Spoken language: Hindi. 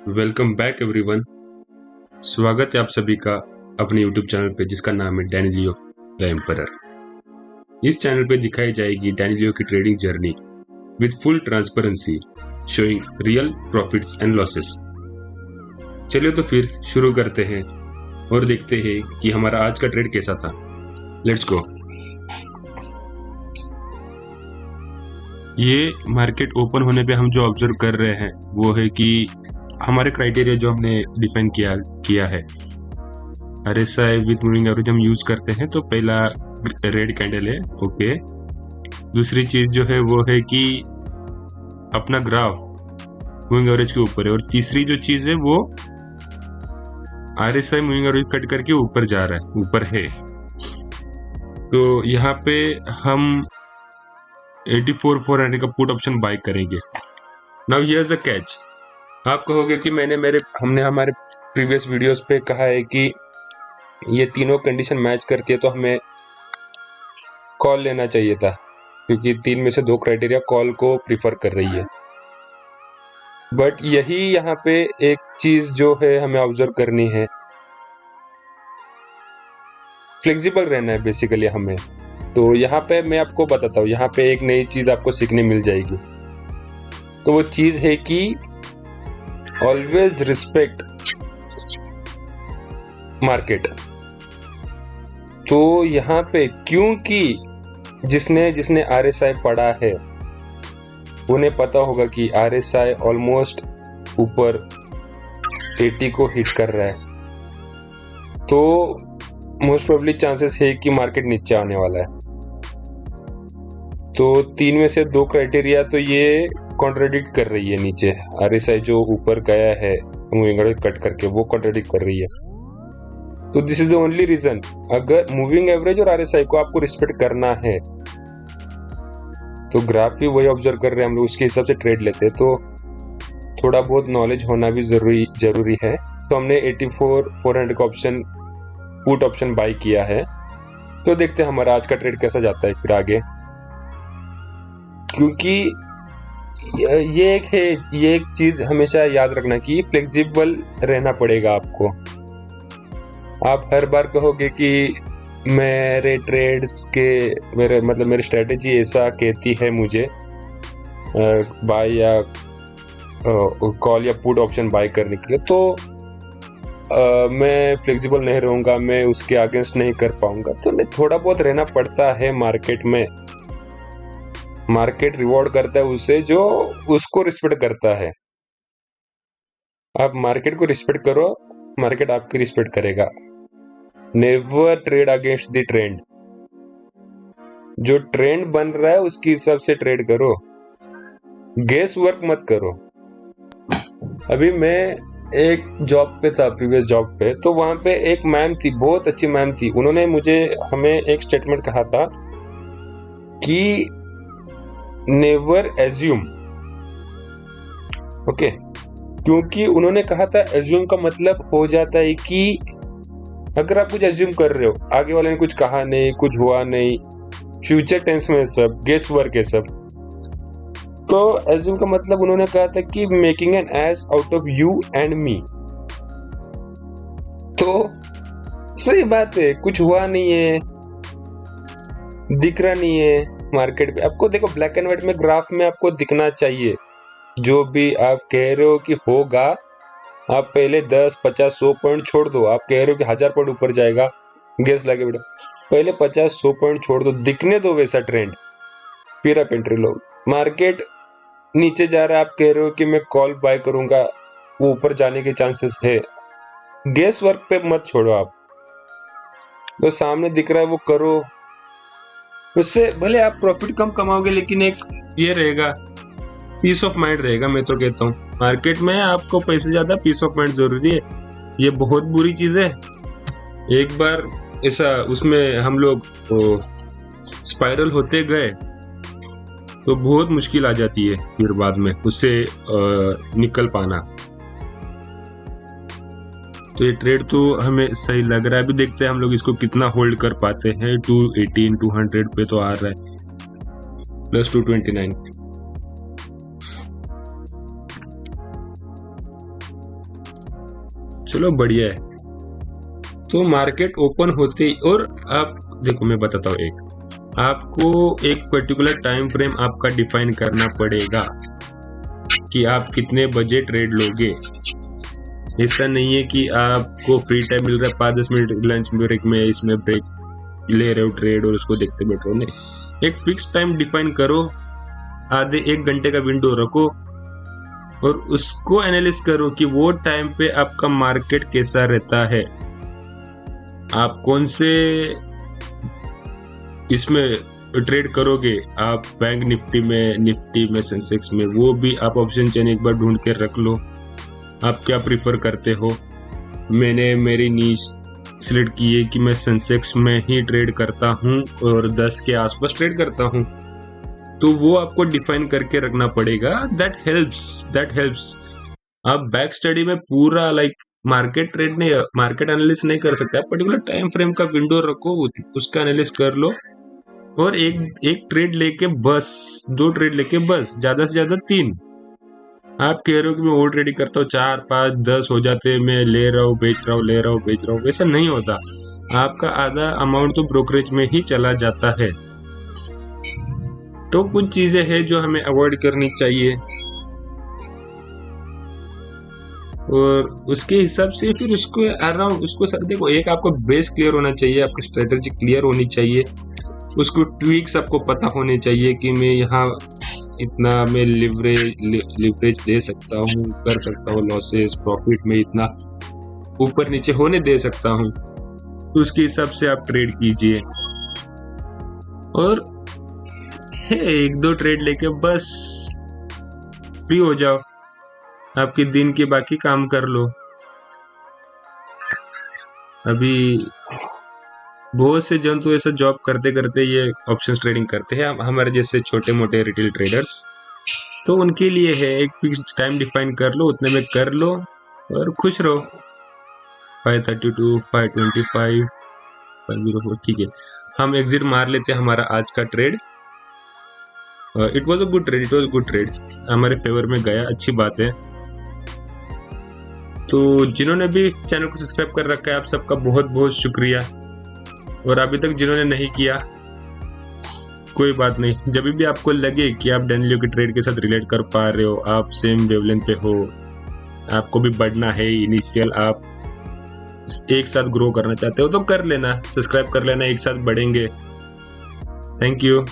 Welcome back everyone. स्वागत है आप सभी का अपने यूट्यूब चैनल पे जिसका नाम है डैनिलियो द एम्परर। इस चैनल पे दिखाई जाएगी डैनिलियो की trading journey with full transparency showing real profits and losses. चलिए तो फिर शुरू करते हैं और देखते हैं कि हमारा आज का ट्रेड कैसा था। Let's go. ये मार्केट ओपन होने पे हम जो ऑब्जर्व कर रहे हैं वो है कि हमारे क्राइटेरिया जो हमने डिफाइन किया है RSI विद मूविंग एवरेज हम यूज करते हैं। तो पहला रेड कैंडल है, ओके। दूसरी चीज जो है वो है कि अपना ग्राफ मूविंग एवरेज के ऊपर है, और तीसरी जो चीज है वो RSI मूविंग एवरेज कट करके ऊपर जा रहा है, ऊपर है। तो यहाँ पे हम 84,400 का पुट ऑप्शन बाय करेंगे। Now here's a catch. आप कहोगे कि हमने हमारे प्रीवियस वीडियोस पे कहा है कि ये तीनों कंडीशन मैच करती है तो हमें कॉल लेना चाहिए था, क्योंकि तीन में से दो क्राइटेरिया कॉल को प्रीफर कर रही है। बट यही यहाँ पे एक चीज जो है हमें ऑब्जर्व करनी है, फ्लेक्सिबल रहना है बेसिकली हमें। तो यहाँ पे मैं आपको बताता हूँ, यहाँ पे एक नई चीज आपको सीखने मिल जाएगी। तो वो चीज है कि ऑलवेज रिस्पेक्ट मार्केट। तो यहाँ पे क्योंकि जिसने RSI पढ़ा है उन्हें पता होगा कि RSI ऑलमोस्ट ऊपर 80 को हिट कर रहा है, तो मोस्ट प्रोबेबली चांसेस है कि मार्केट नीचे आने वाला है। तो तीन में से दो क्राइटेरिया तो ये कॉन्ट्राडिक्ट कर रही है। नीचे RSI जो ऊपर गया है मूविंग एवरेज कट करके, वो कॉन्ट्राडिक्ट कर रही है। तो this is the only reason. अगर मूविंग एवरेज और RSI को आपको रिस्पेक्ट करना है तो ग्राफ भी वही ऑब्जर्व कर रहे हैं हम लोग, उसके हिसाब से ट्रेड लेते हैं। तो थोड़ा बहुत नॉलेज होना भी जरूरी है। तो हमने 84,400 का ऑप्शन पुट ऑप्शन बाय किया है। तो देखते हैं हमारा आज का ट्रेड कैसा जाता है फिर आगे, क्योंकि ये एक चीज हमेशा याद रखना कि फ्लेक्सिबल रहना पड़ेगा आपको। आप हर बार कहोगे कि मेरे ट्रेड्स के मेरी स्ट्रेटेजी ऐसा कहती है मुझे बाय या कॉल या पुट ऑप्शन बाय करने के लिए, तो मैं फ्लेक्सिबल नहीं रहूंगा, मैं उसके अगेंस्ट नहीं कर पाऊंगा। तो थोड़ा बहुत रहना पड़ता है मार्केट में। मार्केट रिवॉर्ड करता है उसे जो उसको रिस्पेक्ट करता है। आप मार्केट को रिस्पेक्ट करो, मार्केट आपकी रिस्पेक्ट करेगा। Never trade against the trend. जो ट्रेंड बन रहा है उसके हिसाब से ट्रेड करो, गेस वर्क मत करो। अभी मैं एक जॉब पे था, प्रीवियस जॉब पे, तो वहां पे एक मैम थी, बहुत अच्छी मैम थी। उन्होंने हमें एक स्टेटमेंट कहा था कि नेवर एज्यूम, ओके। क्योंकि उन्होंने कहा था एज्यूम का मतलब हो जाता है कि अगर आप कुछ एज्यूम कर रहे हो, आगे वाले ने कुछ कहा नहीं, कुछ हुआ नहीं, फ्यूचर टेंस में सब गेस वर्क है सब। तो एज्यूम का मतलब उन्होंने कहा था कि making an S out of you and me. तो सही बात है, कुछ हुआ नहीं है, दिख रहा नहीं है मार्केट पे। आपको देखो ब्लैक एंड व्हाइट में ग्राफ में आपको दिखना चाहिए। जो भी आप कह रहे हो कि होगा, आप पहले 10, 50, 100 पॉइंट छोड़ दो। आप कह रहे हो कि 1000 पॉइंट ऊपर जाएगा, गेस लगे बेटा, पहले 50, 100 पॉइंट छोड़ दो, दिखने दो वैसा ट्रेंड, फिर आप एंट्री लो। मार्केट नीचे जा रहा है, आप कह रहे हो कि मैं कॉल बाय करूंगा, वो ऊपर जाने के चांसेस है, गेस वर्क पे मत छोड़ो। आप तो सामने दिख रहा है वो करो, उससे भले आप प्रॉफिट कम कमाओगे लेकिन एक ये रहेगा, पीस ऑफ माइंड रहेगा। मैं तो कहता हूँ मार्केट में आपको पैसे ज्यादा, पीस ऑफ माइंड जरूरी है। ये बहुत बुरी चीज है। एक बार ऐसा उसमें हम लोग स्पाइरल होते गए तो बहुत मुश्किल आ जाती है फिर बाद में उससे निकल पाना। तो ये ट्रेड तो हमें सही लग रहा है। अभी देखते हैं हम लोग इसको कितना होल्ड कर पाते हैं। 218, 200 पे तो आ रहा है, प्लस 229। चलो बढ़िया है। तो मार्केट ओपन होते ही, और आप देखो मैं बताता हूँ, आपको एक पर्टिकुलर टाइम फ्रेम आपका डिफाइन करना पड़ेगा कि आप कितने बजे ट्रेड लोगे। ऐसा नहीं है कि आपको फ्री टाइम मिल रहा है 5-10 मिनट लंच ब्रेक में, इसमें ब्रेक ले रहे हो ट्रेड और उसको देखते बैठ रहे हो। नहीं, एक फिक्स टाइम डिफाइन करो, आधे 1 घंटे का विंडो रखो और उसको एनालिसिस करो कि वो टाइम पे आपका मार्केट कैसा रहता है, आप कौन से इसमें ट्रेड करोगे, आप बैंक निफ्टी में सेंसेक्स में, वो भी आप ऑप्शन चेन एक बार ढूंढ के रख लो, आप क्या प्रीफर करते हो। मैंने मेरी नीश सिलेक्ट की है कि मैं सेंसेक्स में ही ट्रेड करता हूँ और 10 के आसपास ट्रेड करता हूँ, तो वो आपको डिफाइन करके रखना पड़ेगा। That helps. आप बैक स्टडी में पूरा मार्केट एनालिसिस नहीं कर सकते, आप पर्टिकुलर टाइम फ्रेम का विंडो रखो, उसका एनालिसिस कर लो और एक ट्रेड लेके बस, 2 ट्रेड लेके बस, ज्यादा से ज्यादा 3। आप कह रहे हो कि मैं ओवर ट्रेडिंग करता हूँ, 4, 5, 10 हो जाते, मैं ले रहा हूँ बेच रहा हूँ, ले रहा हूँ बेच रहा हूँ, वैसा नहीं होता। आपका आधा अमाउंट तो ब्रोकरेज में ही चला जाता है। तो कुछ चीजें हैं जो हमें अवॉइड करनी चाहिए और उसके हिसाब से फिर उसको अराउंड उसको देखो, एक आपको बेस क्लियर होना चाहिए, आपकी स्ट्रेटेजी क्लियर होनी चाहिए, उसको ट्वीक्स आपको पता होने चाहिए कि मैं यहाँ इतना मैं लिवरेज दे सकता हूँ, कर सकता हूँ, लॉसेस प्रॉफिट में इतना ऊपर नीचे होने दे सकता हूँ, तो उसके हिसाब से आप ट्रेड कीजिए। और 1-2 ट्रेड लेके बस फ्री हो जाओ, आपके दिन के बाकी काम कर लो। अभी बहुत से जंतु ऐसा जॉब करते करते ये ऑप्शंस ट्रेडिंग करते हैं, हमारे जैसे छोटे मोटे रिटेल ट्रेडर्स, तो उनके लिए है एक फिक्स टाइम डिफाइन कर लो, उतने में कर लो और खुश रहो। 532, 525, 504, ठीक है, हम एग्जिट मार लेते हैं हमारा आज का trade. It was a good trade, हमारे फेवर में गया, अच्छी बात है। तो जिन्होंने भी चैनल को सब्सक्राइब कर रखा है, आप सबका बहुत बहुत शुक्रिया, और अभी तक जिन्होंने नहीं किया कोई बात नहीं, जब भी आपको लगे कि आप डैनियल के ट्रेड के साथ रिलेट कर पा रहे हो, आप सेम वेवलेंथ पे हो, आपको भी बढ़ना है, इनिशियल आप एक साथ ग्रो करना चाहते हो तो कर लेना, सब्सक्राइब कर लेना, एक साथ बढ़ेंगे। Thank you.